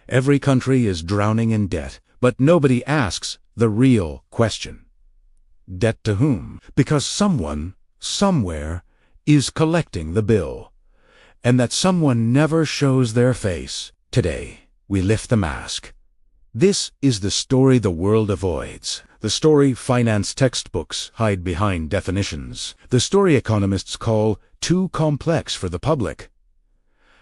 Every country is drowning in debt, but nobody asks the real question. Debt to whom? Because someone, somewhere, is collecting the bill. And that someone never shows their face. Today, we lift the mask. This is the story the world avoids. The story finance textbooks hide behind definitions. The story economists call too complex for the public.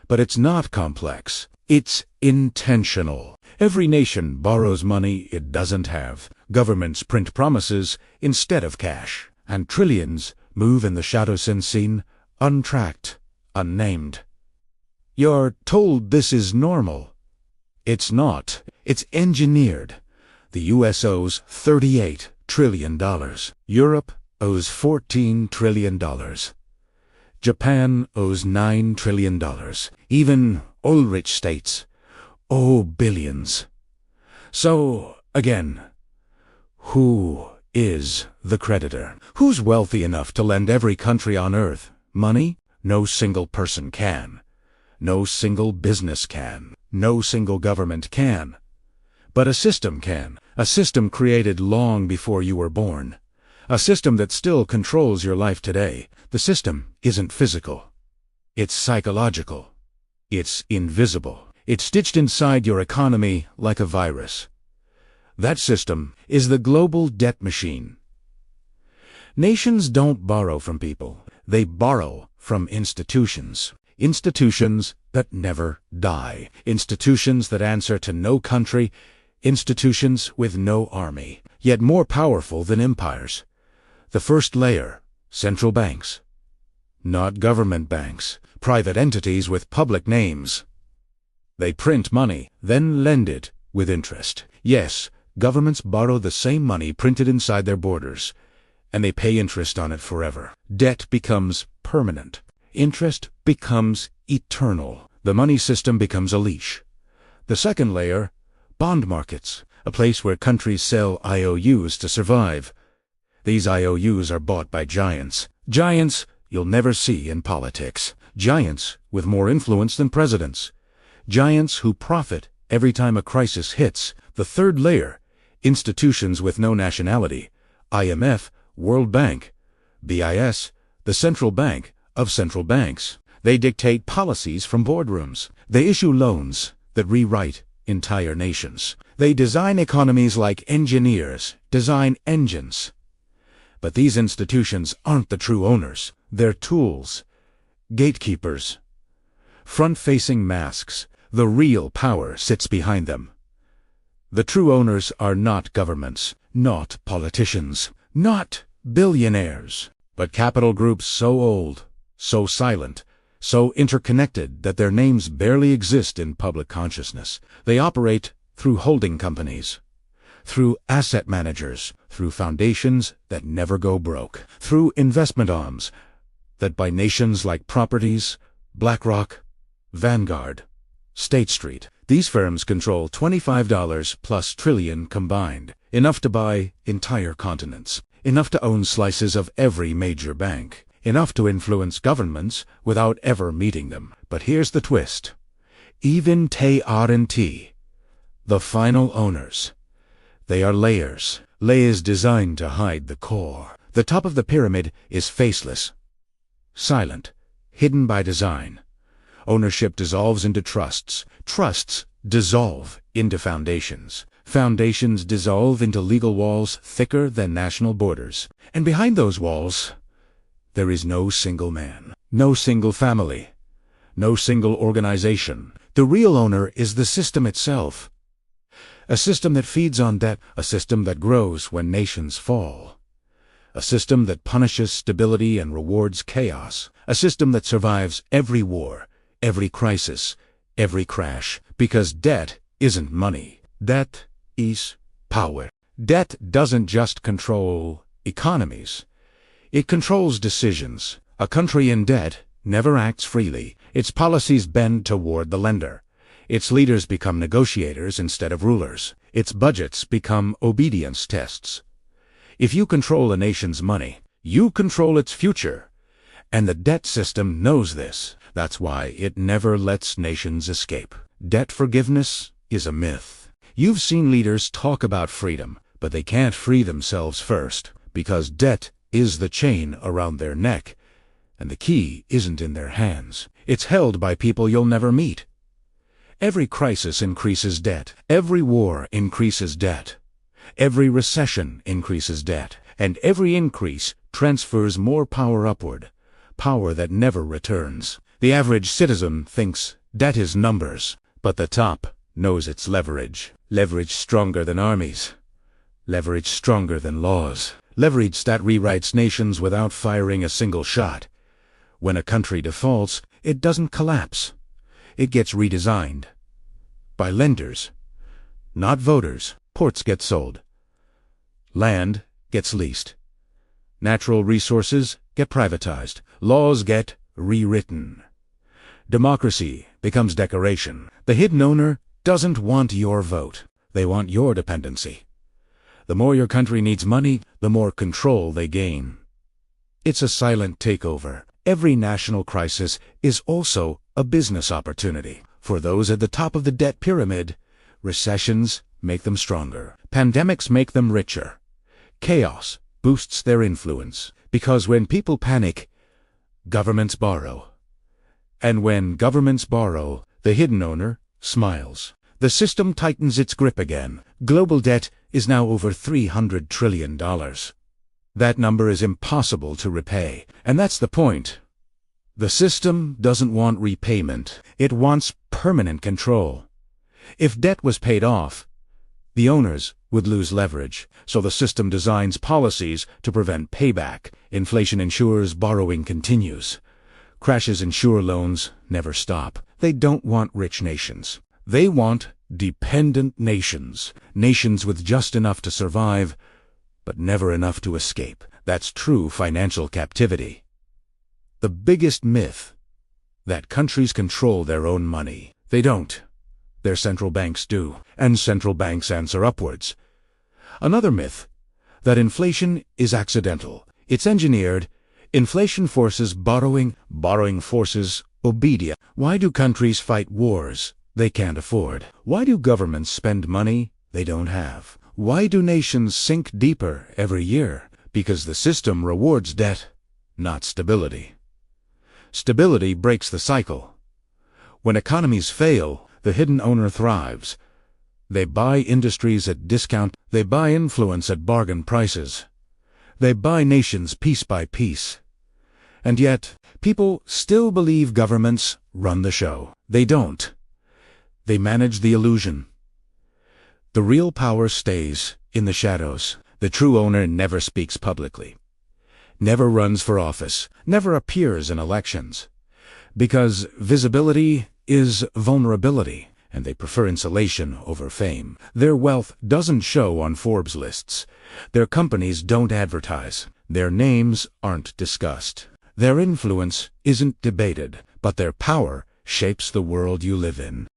But it's not complex. It's intentional. Every nation borrows money it doesn't have. Governments print promises instead of cash. And trillions move in the shadows unseen, untracked, unnamed. You're told this is normal. It's not. It's engineered. The U.S. owes $38 trillion. Europe owes $14 trillion. Japan owes $9 trillion. Even oil-rich states owe billions. So, again, who is the creditor? Who's wealthy enough to lend every country on earth money? No single person can. No single business can. No single government can. But a system can. A system created long before you were born. A system that still controls your life today. The system isn't physical. It's psychological. It's invisible. It's stitched inside your economy like a virus. That system is the global debt machine. Nations don't borrow from people. They borrow from institutions. Institutions that never die. Institutions that answer to no country. Institutions with no army, yet more powerful than empires. The first layer, central banks. Not government banks, private entities with public names. They print money, then lend it with interest. Yes, governments borrow the same money printed inside their borders, and they pay interest on it forever. Debt becomes permanent. Interest becomes eternal. The money system becomes a leash. The second layer, bond markets, a place where countries sell IOUs to survive. These IOUs are bought by giants. Giants you'll never see in politics. Giants with more influence than presidents. Giants who profit every time a crisis hits. The third layer, institutions with no nationality. IMF, World Bank, BIS, the central bank of central banks. They dictate policies from boardrooms. They issue loans that rewrite entire nations. They design economies like engineers design engines. But these institutions aren't the true owners. They're tools, gatekeepers, front-facing masks. The real power sits behind them. The true owners are not governments, not politicians, not billionaires, but capital groups so old, so silent, so interconnected that their names barely exist in public consciousness. They operate through holding companies, through asset managers, through foundations that never go broke, through investment arms that buy nations like Properties, BlackRock, Vanguard, State Street. These firms control $25 plus trillion combined, enough to buy entire continents, enough to own slices of every major bank, enough to influence governments without ever meeting them. But here's the twist. Even they aren't the final owners. They are layers, layers designed to hide the core. The top of the pyramid is faceless, silent, hidden by design. Ownership dissolves into trusts. Trusts dissolve into foundations. Foundations dissolve into legal walls thicker than national borders. And behind those walls, there is no single man, no single family, no single organization. The real owner is the system itself. A system that feeds on debt, a system that grows when nations fall. A system that punishes stability and rewards chaos. A system that survives every war, every crisis, every crash. Because debt isn't money. Debt is power. Debt doesn't just control economies. It controls decisions. A country in debt never acts freely. Its policies bend toward the lender. Its leaders become negotiators instead of rulers. Its budgets become obedience tests. If you control a nation's money, you control its future. And the debt system knows this. That's why it never lets nations escape. Debt forgiveness is a myth. You've seen leaders talk about freedom, but they can't free themselves first, because debt is the chain around their neck, and the key isn't in their hands. It's held by people you'll never meet. Every crisis increases debt. Every war increases debt. Every recession increases debt. And every increase transfers more power upward, power that never returns. The average citizen thinks debt is numbers, but the top knows it's leverage. Leverage stronger than armies. Leverage stronger than laws. Leverage that rewrites nations without firing a single shot. When a country defaults, it doesn't collapse. It gets redesigned. By lenders, not voters. Ports get sold. Land gets leased. Natural resources get privatized. Laws get rewritten. Democracy becomes decoration. The hidden owner doesn't want your vote. They want your dependency. The more your country needs money, the more control they gain. It's a silent takeover. Every national crisis is also a business opportunity. For those at the top of the debt pyramid, recessions make them stronger. Pandemics make them richer. Chaos boosts their influence. Because when people panic, governments borrow. And when governments borrow, the hidden owner smiles. The system tightens its grip again. Global debt is now over $300 trillion. That number is impossible to repay, and that's the point. The system doesn't want repayment. It wants permanent control. If debt was paid off, the owners would lose leverage, so the system designs policies to prevent payback. Inflation ensures borrowing continues. Crashes ensure loans never stop. They don't want rich nations. They want dependent nations. Nations with just enough to survive, but never enough to escape. That's true financial captivity. The biggest myth: that countries control their own money. They don't. Their central banks do, and central banks answer upwards. Another myth: that inflation is accidental. It's engineered. Inflation forces borrowing. Borrowing forces obedience. Why do countries fight wars they can't afford? Why do governments spend money they don't have? Why do nations sink deeper every year? Because the system rewards debt, not stability. Stability breaks the cycle. When economies fail, the hidden owner thrives. They buy industries at discount. They buy influence at bargain prices. They buy nations piece by piece. And yet, people still believe governments run the show. They don't. They manage the illusion. The real power stays in the shadows. The true owner never speaks publicly, never runs for office, never appears in elections. Because visibility is vulnerability, and they prefer insulation over fame. Their wealth doesn't show on Forbes lists. Their companies don't advertise. Their names aren't discussed. Their influence isn't debated, but their power shapes the world you live in.